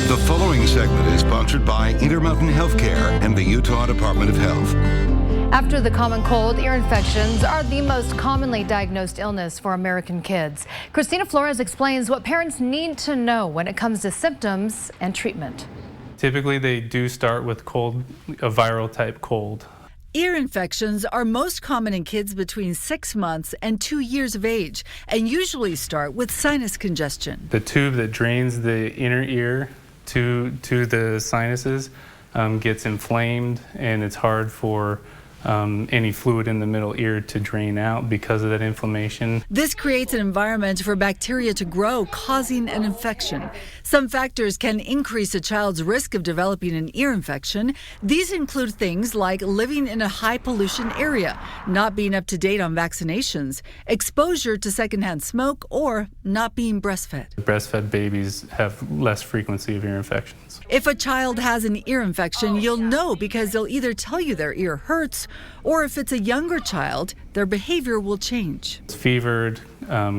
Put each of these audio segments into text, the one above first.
The following segment is sponsored by Intermountain Healthcare and the Utah Department of Health. After the common cold, ear infections are the most commonly diagnosed illness for American kids. Christina Flores explains what parents need to know when it comes to symptoms and treatment. Typically, they do start with cold, a viral type cold. Ear infections are most common in kids between 6 months and 2 years of age and usually start with sinus congestion. The tube that drains the inner ear to the sinuses gets inflamed, and it's hard for any fluid in the middle ear to drain out because of that inflammation. This creates an environment for bacteria to grow, causing an infection. Some factors can increase a child's risk of developing an ear infection. These include things like living in a high pollution area, not being up to date on vaccinations, exposure to secondhand smoke, or not being breastfed. Breastfed babies have less frequency of ear infections. If a child has an ear infection, you'll know because they'll either tell you their ear hurts, or if it's a younger child, their behavior will change. It's fevered,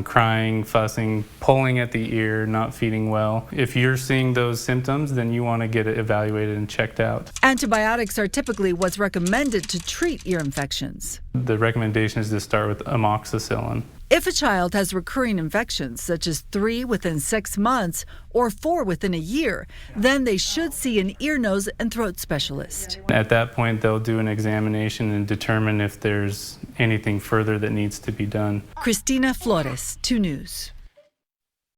crying, fussing, pulling at the ear, not feeding well. If you're seeing those symptoms, then you want to get it evaluated and checked out. Antibiotics are typically what's recommended to treat ear infections. The recommendation is to start with amoxicillin. If a child has recurring infections, such as 3 within 6 months or 4 within a year, then they should see an ear, nose, and throat specialist. At that point, they'll do an examination and determine if there's anything further that needs to be done. Christina Flores, 2 News.